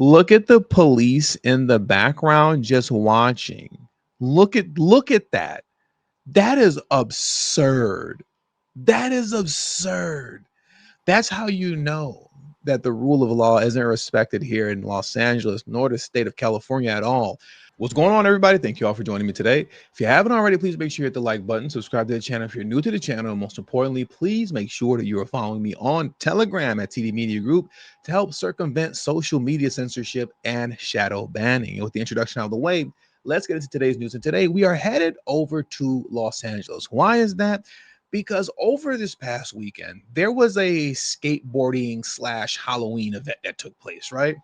Look at the police in the background just watching. Look at that. That is absurd. That is absurd. That's how you know that the rule of law isn't respected here in Los Angeles, nor the state of California at all. What's going on, everybody? Thank you all for joining me today. If you haven't already, please make sure you hit the like button, subscribe to the channel if you're new to the channel, and most importantly, please make sure that you are following me on Telegram at TD Media Group to help circumvent social media censorship and shadow banning. And with the introduction out of the way, let's get into today's news. And today we are headed over to Los Angeles. Why is that? Because over this past weekend, there was a skateboarding / Halloween event that took place, right?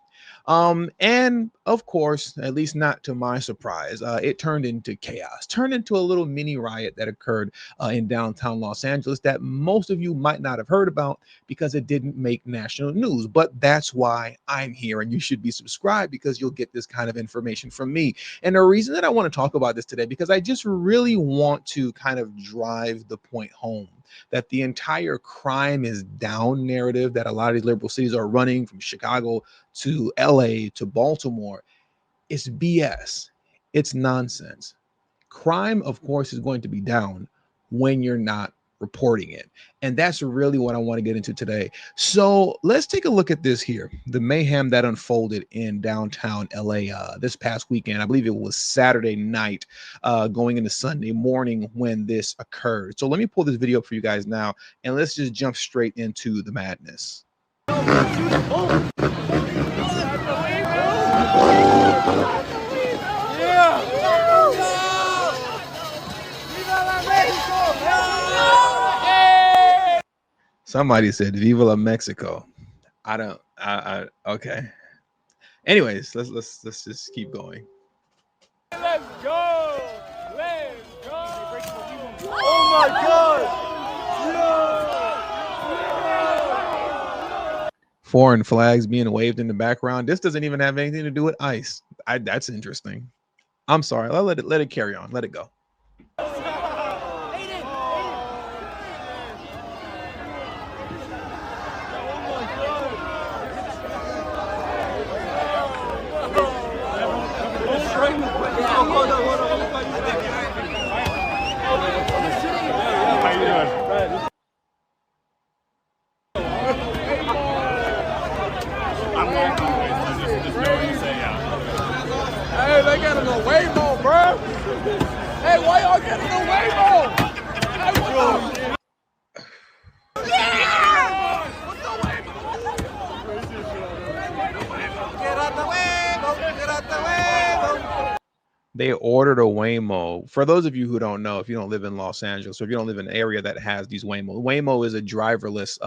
And of course, at least not to my surprise, it turned into chaos, turned into a little mini riot that occurred in downtown Los Angeles that most of you might not have heard about because it didn't make national news. But that's why I'm here, and you should be subscribed because you'll get this kind of information from me. And the reason that I want to talk about this today, because I just really want to kind of drive the point home that the entire crime is down narrative that a lot of these liberal cities are running from Chicago to LA to Baltimore is BS. It's nonsense. Crime, of course, is going to be down when you're not reporting it. And that's really what I want to get into today. So let's take a look at this here. The mayhem that unfolded in downtown LA this past weekend. I believe it was Saturday night going into Sunday morning when this occurred. So let me pull this video up for you guys now, and let's just jump straight into the madness. Somebody said Viva la Mexico. I okay. Anyways, let's just keep going. Let's go. Let's go. Oh my God. Foreign flags being waved in the background. This doesn't even have anything to do with ICE. That's interesting. I'm sorry. I'll let it carry on. Let it go. Hey, they getting away more, bro. Hey, why y'all getting away more? Hey, what the? Yeah! What's the way more? Get out the way, get out the way. They ordered a Waymo. For those of you who don't know, if you don't live in Los Angeles or if you don't live in an area that has these Waymo is a driverless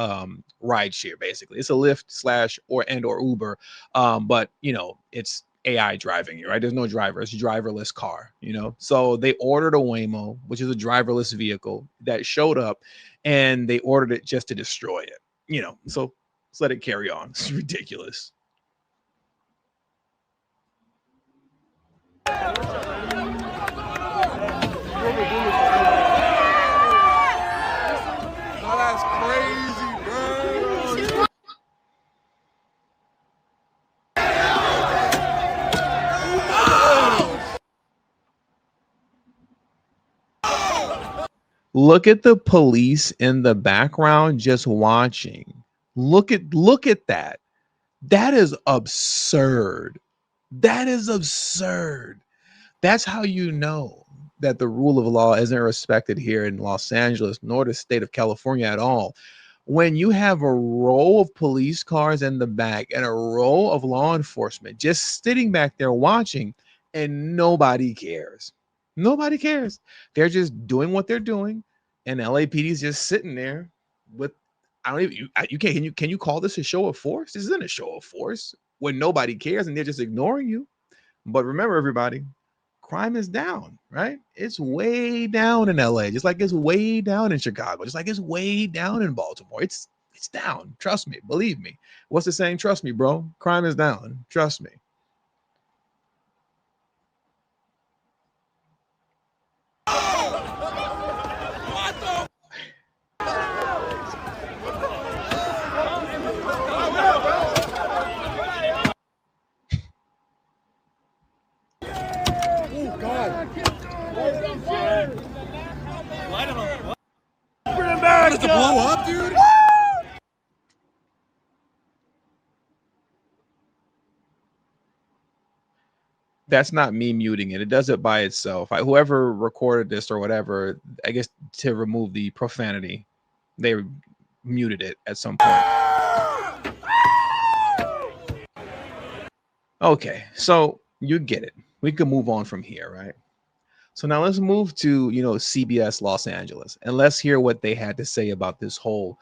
ride share. Basically, it's a Lyft / or Uber, but you know it's AI driving you, right? There's no driver. It's a driverless car, you know. So they ordered a Waymo, which is a driverless vehicle that showed up, and they ordered it just to destroy it, you know. So let's let it carry on. It's ridiculous. That's crazy, bro. Look at the police in the background just watching. Look at that. That is absurd. That is absurd. That's how you know that the rule of law isn't respected here in Los Angeles, nor the state of California at all. When you have a row of police cars in the back and a row of law enforcement just sitting back there watching, and nobody cares. Nobody cares. They're just doing what they're doing, and LAPD is just sitting there with, I don't even, can you call this a show of force? This isn't a show of force when nobody cares and they're just ignoring you. But remember, everybody, crime is down, right? It's way down in LA, just like it's way down in Chicago, just like it's way down in Baltimore. It's down. Trust me, believe me. What's the saying? Trust me, bro. Crime is down. Trust me. That's not me muting it. It does it by itself. Whoever recorded this or whatever, I guess to remove the profanity, they muted it at some point. Okay, so you get it. We can move on from here, right? So now let's move to, CBS Los Angeles, and let's hear what they had to say about this whole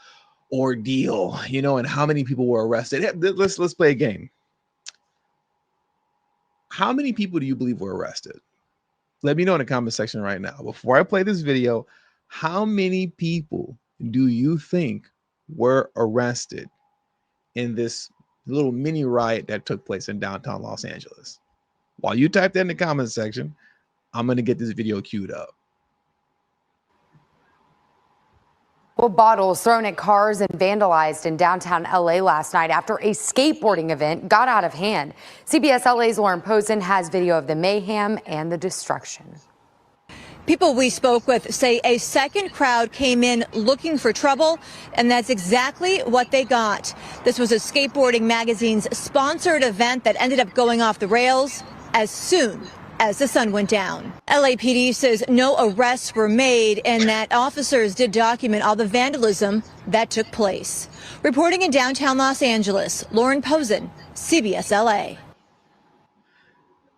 ordeal, and how many people were arrested. Let's play a game. How many people do you believe were arrested? Let me know in the comment section right now. Before I play this video, how many people do you think were arrested in this little mini riot that took place in downtown Los Angeles? While you type that in the comment section, I'm going to get this video queued up. Well, bottles thrown at cars and vandalized in downtown LA last night after a skateboarding event got out of hand. CBS LA's Lauren Posen has video of the mayhem and the destruction. People we spoke with say a second crowd came in looking for trouble, and that's exactly what they got. This was a Skateboarding magazine's sponsored event that ended up going off the rails as soon as the sun went down. LAPD says no arrests were made and that officers did document all the vandalism that took place. Reporting in downtown Los Angeles, Lauren Posen, CBS LA.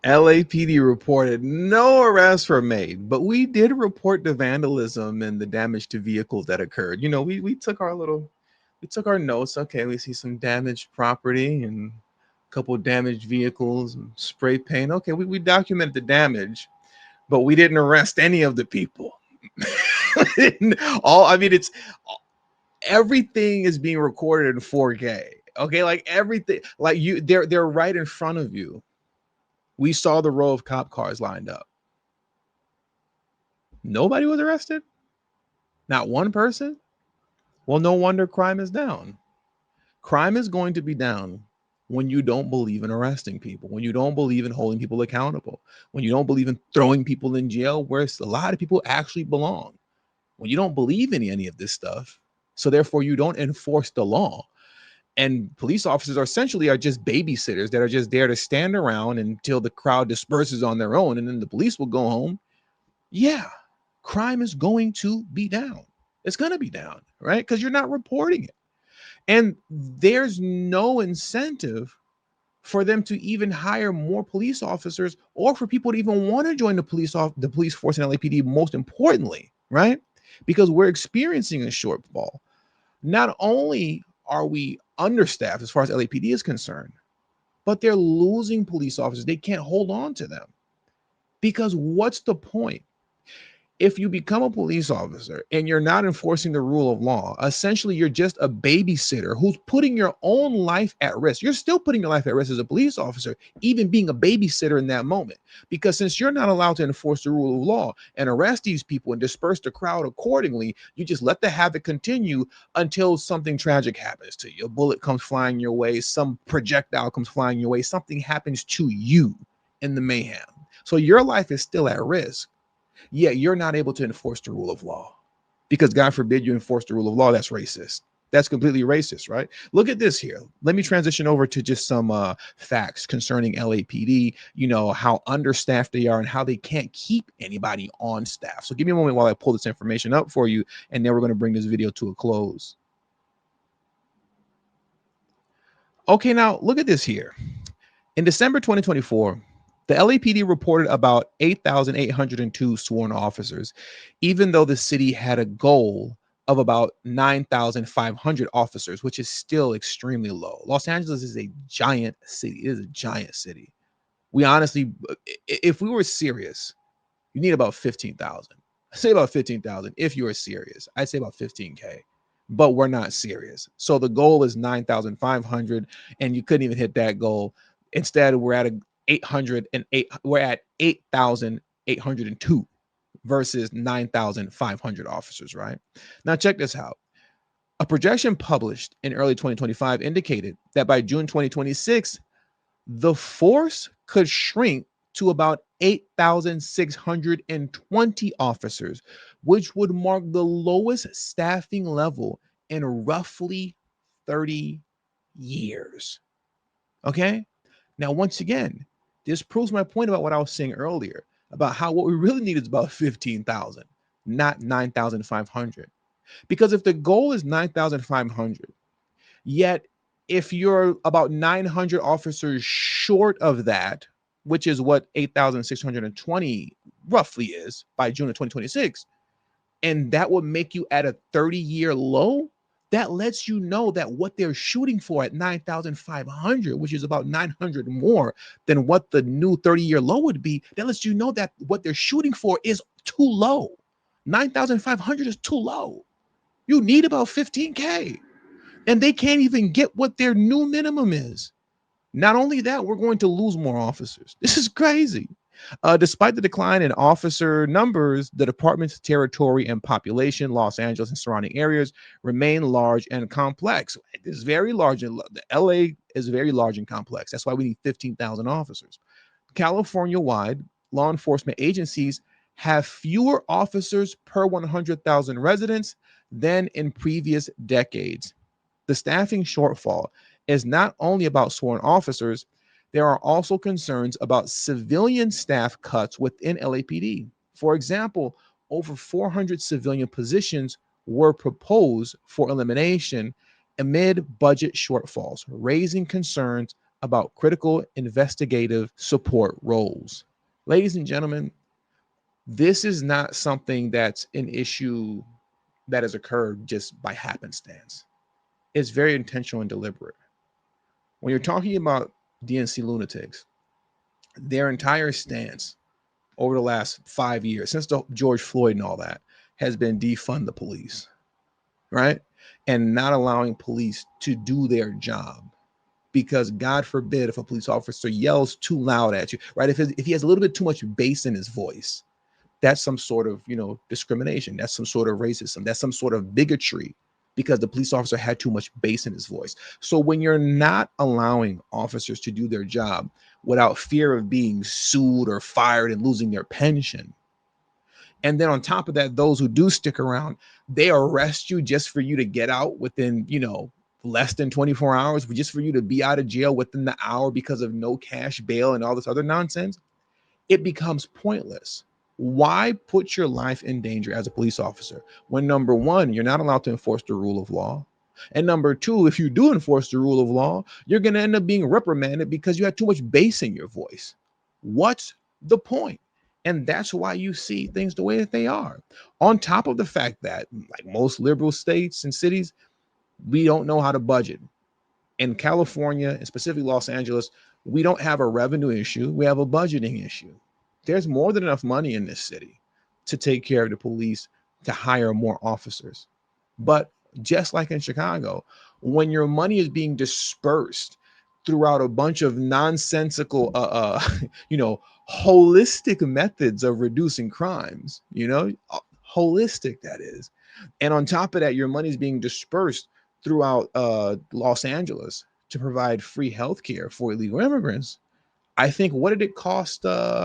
LAPD reported no arrests were made, but we did report the vandalism and the damage to vehicles that occurred. We took our notes. Okay, we see some damaged property and a couple of damaged vehicles and spray paint. Okay, we documented the damage, but we didn't arrest any of the people. It's everything is being recorded in 4K. Okay, like everything, like they're right in front of you. We saw the row of cop cars lined up. Nobody was arrested? Not one person? Well, no wonder crime is down. Crime is going to be down when you don't believe in arresting people, when you don't believe in holding people accountable, when you don't believe in throwing people in jail where a lot of people actually belong, when you don't believe in any of this stuff. So therefore, you don't enforce the law. And police officers are essentially just babysitters that are just there to stand around until the crowd disperses on their own, and then the police will go home. Yeah, crime is going to be down. It's going to be down, right? Because you're not reporting it. And there's no incentive for them to even hire more police officers or for people to even want to join the police force in LAPD, most importantly, right? Because we're experiencing a shortfall. Not only are we understaffed as far as LAPD is concerned, but they're losing police officers. They can't hold on to them because what's the point? If you become a police officer and you're not enforcing the rule of law, essentially you're just a babysitter who's putting your own life at risk. You're still putting your life at risk as a police officer, even being a babysitter in that moment, because since you're not allowed to enforce the rule of law and arrest these people and disperse the crowd accordingly, you just let the havoc continue until something tragic happens to you. A bullet comes flying your way, some projectile comes flying your way, something happens to you in the mayhem. So your life is still at risk. Yeah, you're not able to enforce the rule of law because God forbid you enforce the rule of law. That's racist. That's completely racist, right? Look at this here. Let me transition over to just some facts concerning LAPD, how understaffed they are and how they can't keep anybody on staff. So give me a moment while I pull this information up for you, and then we're going to bring this video to a close. Okay, now look at this here. In December 2024, the LAPD reported about 8,802 sworn officers, even though the city had a goal of about 9,500 officers, which is still extremely low. Los Angeles is a giant city. It is a giant city. We honestly, if we were serious, you need about 15,000. I say about 15,000 if you are serious. I'd say about 15K, but we're not serious. So the goal is 9,500, and you couldn't even hit that goal. Instead, we're at 808. We're at 8,802 versus 9,500 officers, right? Now, check this out. A projection published in early 2025 indicated that by June 2026, the force could shrink to about 8,620 officers, which would mark the lowest staffing level in roughly 30 years. Okay? Now, once again, This proves my point about what I was saying earlier about how what we really need is about 15,000, not 9,500. Because if the goal is 9,500, yet if you're about 900 officers short of that, which is what 8,620 roughly is by June of 2026, and that would make you at a 30-year low, that lets you know that what they're shooting for at 9,500, which is about 900 more than what the new 30-year low would be, that lets you know that what they're shooting for is too low. 9,500 is too low. You need about 15K. And they can't even get what their new minimum is. Not only that, we're going to lose more officers. This is crazy. Despite the decline in officer numbers, the department's territory and population, Los Angeles and surrounding areas, remain large and complex. It's very large. The LA is very large and complex. That's why we need 15,000 officers. California-wide, law enforcement agencies have fewer officers per 100,000 residents than in previous decades. The staffing shortfall is not only about sworn officers, there are also concerns about civilian staff cuts within LAPD. For example, over 400 civilian positions were proposed for elimination amid budget shortfalls, raising concerns about critical investigative support roles. Ladies and gentlemen, this is not something that's an issue that has occurred just by happenstance. It's very intentional and deliberate. When you're talking about DNC lunatics, their entire stance over the last 5 years, since the George Floyd and all that, has been defund the police, right? And not allowing police to do their job. Because God forbid if a police officer yells too loud at you, right? If he has a little bit too much bass in his voice, that's some sort of, discrimination. That's some sort of racism. That's some sort of bigotry because the police officer had too much bass in his voice. So when you're not allowing officers to do their job without fear of being sued or fired and losing their pension, and then on top of that, those who do stick around, they arrest you just for you to get out within, less than 24 hours, just for you to be out of jail within the hour because of no cash bail and all this other nonsense, it becomes pointless. Why put your life in danger as a police officer when, number one, you're not allowed to enforce the rule of law? And number two, if you do enforce the rule of law, you're going to end up being reprimanded because you had too much bass in your voice. What's the point? And that's why you see things the way that they are. On top of the fact that, like most liberal states and cities, we don't know how to budget. In California, and specifically Los Angeles, we don't have a revenue issue. We have a budgeting issue. There's more than enough money in this city to take care of the police, to hire more officers. But just like in Chicago, when your money is being dispersed throughout a bunch of nonsensical, holistic methods of reducing crimes, holistic that is. And on top of that, your money is being dispersed throughout Los Angeles to provide free health care for illegal immigrants. I think, what did it cost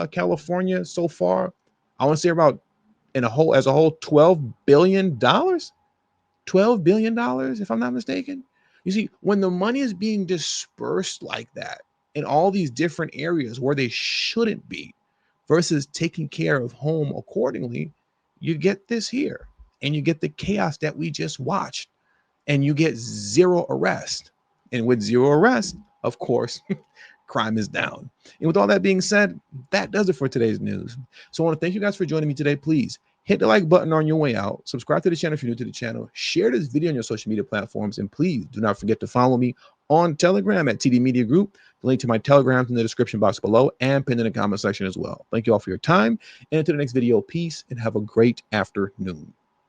California so far? I want to say about as a whole, $12 billion. $12 billion, if I'm not mistaken. You see, when the money is being dispersed like that in all these different areas where they shouldn't be, versus taking care of home accordingly, you get this here, and you get the chaos that we just watched, and you get zero arrest. And with zero arrest, of course, crime is down. And with all that being said, that does it for today's news. So I want to thank you guys for joining me today. Please hit the like button on your way out. Subscribe to the channel if you're new to the channel. Share this video on your social media platforms. And please do not forget to follow me on Telegram at TD Media Group. The link to my Telegram is in the description box below and pinned in the comment section as well. Thank you all for your time. And until the next video, peace and have a great afternoon.